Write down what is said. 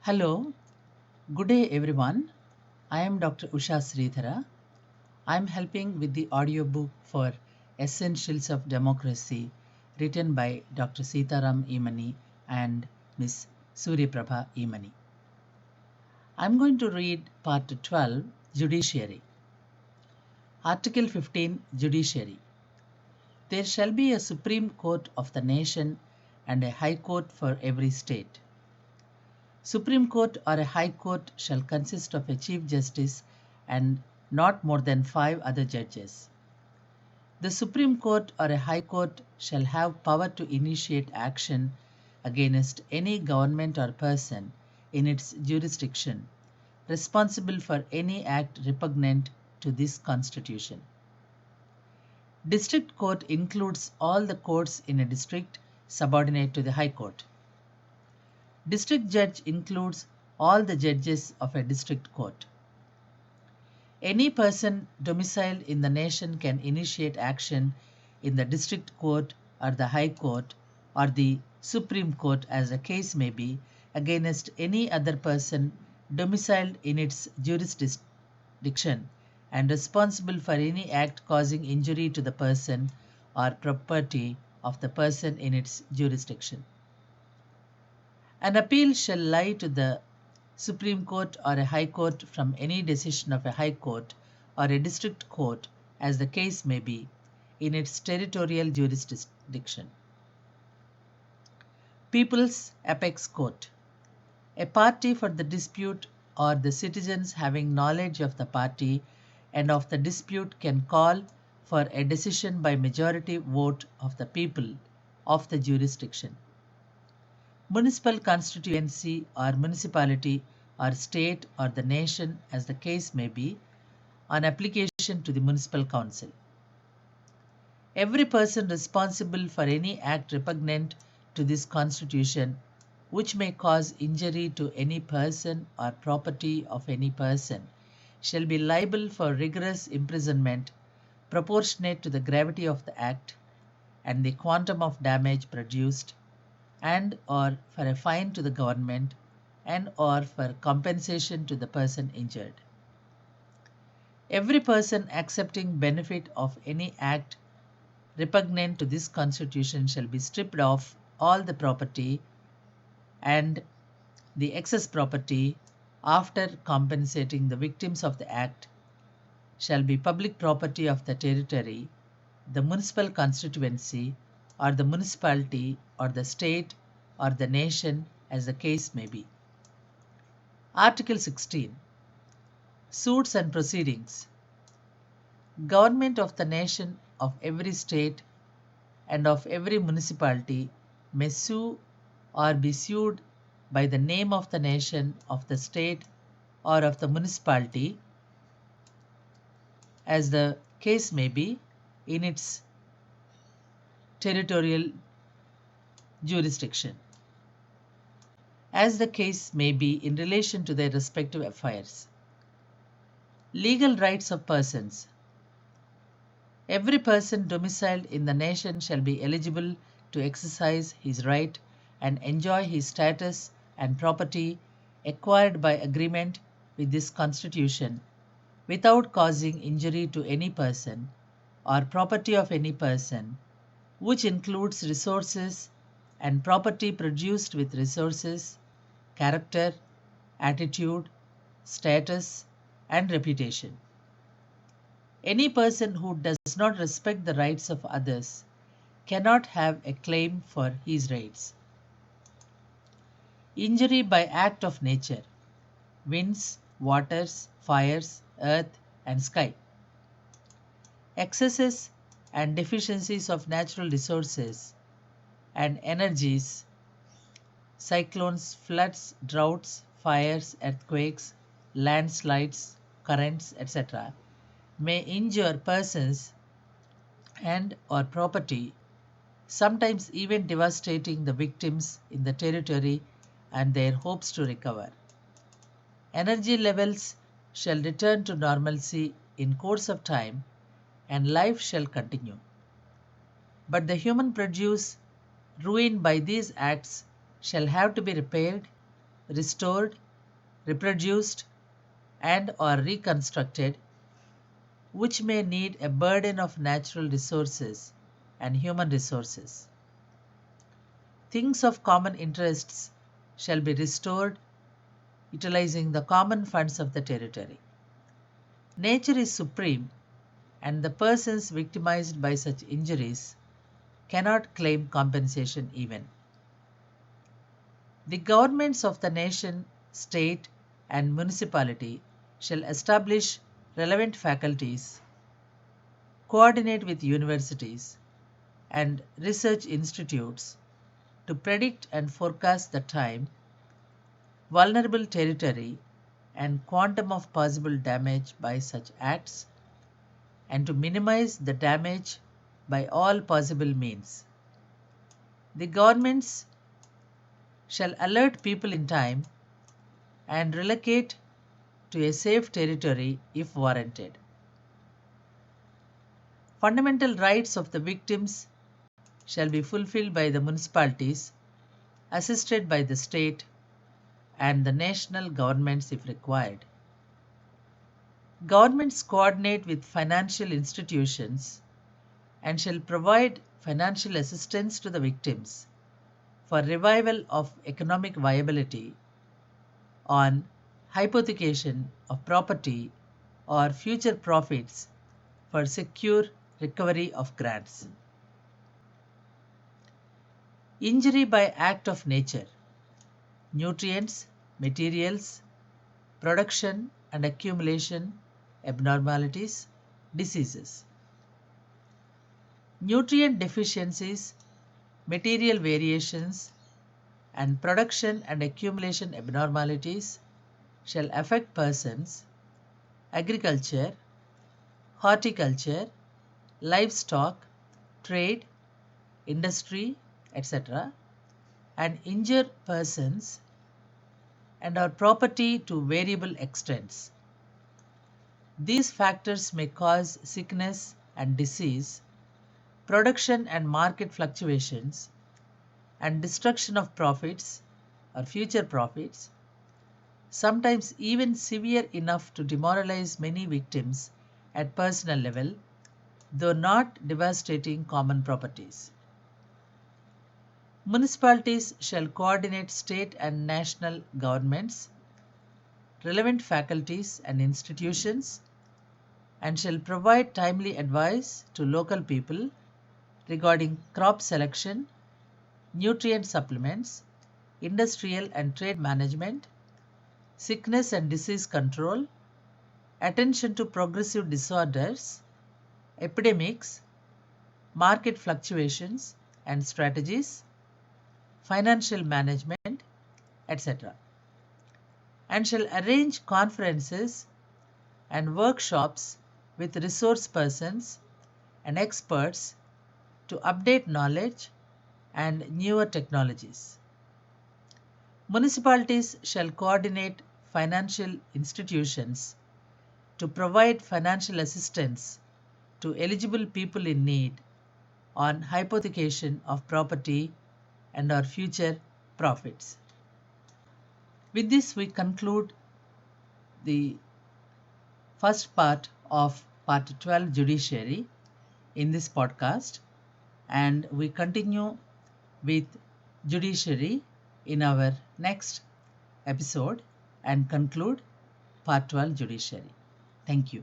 Hello, good day everyone. I am Dr. Usha Sridhara. I am helping with the audiobook for Essentials of Democracy written by Dr. Sitaram Emani and Miss Surya Prabha Emani. I am going to read part 12, Judiciary. Article 15, Judiciary. There shall be a Supreme Court of the nation and a High Court for every state. Supreme Court or a High Court shall consist of a Chief Justice and not more than 5 other judges. The Supreme Court or a High Court shall have power to initiate action against any government or person in its jurisdiction responsible for any act repugnant to this Constitution. District Court includes all the courts in a district subordinate to the High Court. District Judge includes all the judges of a district court. Any person domiciled in the nation can initiate action in the district court or the High Court or the Supreme Court, as the case may be, against any other person domiciled in its jurisdiction and responsible for any act causing injury to the person or property of the person in its jurisdiction. An appeal shall lie to the Supreme Court or a High Court from any decision of a High Court or a District Court, as the case may be, in its territorial jurisdiction. People's Apex Court. A party for the dispute or the citizens having knowledge of the party and of the dispute can call for a decision by majority vote of the people of the jurisdiction. Municipal constituency or municipality or state or the nation, as the case may be, on application to the municipal council. Every person responsible for any act repugnant to this Constitution which may cause injury to any person or property of any person shall be liable for rigorous imprisonment proportionate to the gravity of the act and the quantum of damage produced, and or for a fine to the government, and or for compensation to the person injured. Every person accepting benefit of any act repugnant to this Constitution shall be stripped of all the property and the excess property after compensating the victims of the act shall be public property of the territory, the municipal constituency, or the municipality, or the state, or the nation, as the case may be. Article 16. Suits and Proceedings. Government of the nation, of every state, and of every municipality may sue or be sued by the name of the nation, of the state, or of the municipality, as the case may be, in its territorial jurisdiction, as the case may be in relation to their respective affairs. Legal rights of persons. Every person domiciled in the nation shall be eligible to exercise his right and enjoy his status and property acquired by agreement with this Constitution without causing injury to any person or property of any person, which includes resources and property produced with resources, character, attitude, status, and reputation. Any person who does not respect the rights of others cannot have a claim for his rights. Injury by act of nature, winds, waters, fires, earth, and sky. Excesses and deficiencies of natural resources and energies, cyclones, floods, droughts, fires, earthquakes, landslides, currents, etc., may injure persons and or property, sometimes even devastating the victims in the territory and their hopes to recover. Energy levels shall return to normalcy in course of time and life shall continue. But the human produce ruined by these acts shall have to be repaired restored, reproduced, and or reconstructed, which may need a burden of natural resources and human resources. Things of common interests shall be restored utilizing the common funds of the territory. Nature is supreme, and the persons victimized by such injuries cannot claim compensation even. The governments of the nation, state, and municipality shall establish relevant faculties, coordinate with universities and research institutes to predict and forecast the time, vulnerable territory, and quantum of possible damage by such acts, and to minimize the damage by all possible means. The governments shall alert people in time and relocate to a safe territory if warranted. Fundamental rights of the victims shall be fulfilled by the municipalities, assisted by the state and the national governments if required. Governments coordinate with financial institutions and shall provide financial assistance to the victims for revival of economic viability on hypothecation of property or future profits for secure recovery of grants. Injury by act of nature, nutrients, materials, production and accumulation abnormalities, diseases. Nutrient deficiencies, material variations, and production and accumulation abnormalities shall affect persons, agriculture, horticulture, livestock, trade, industry, etc., and injure persons and or property to variable extents. These factors may cause sickness and disease, production and market fluctuations, and destruction of profits or future profits, sometimes even severe enough to demoralize many victims at personal level, though not devastating common properties. Municipalities shall coordinate state and national governments, relevant faculties and institutions, and shall provide timely advice to local people regarding crop selection, nutrient supplements, industrial and trade management, sickness and disease control, attention to progressive disorders, epidemics, market fluctuations and strategies, financial management, etc., and shall arrange conferences and workshops with resource persons and experts to update knowledge and newer technologies. Municipalities shall coordinate financial institutions to provide financial assistance to eligible people in need on hypothecation of property and or future profits. With this, we conclude the first part of part 12 Judiciary in this podcast, and we continue with Judiciary in our next episode and conclude part 12 Judiciary. Thank you.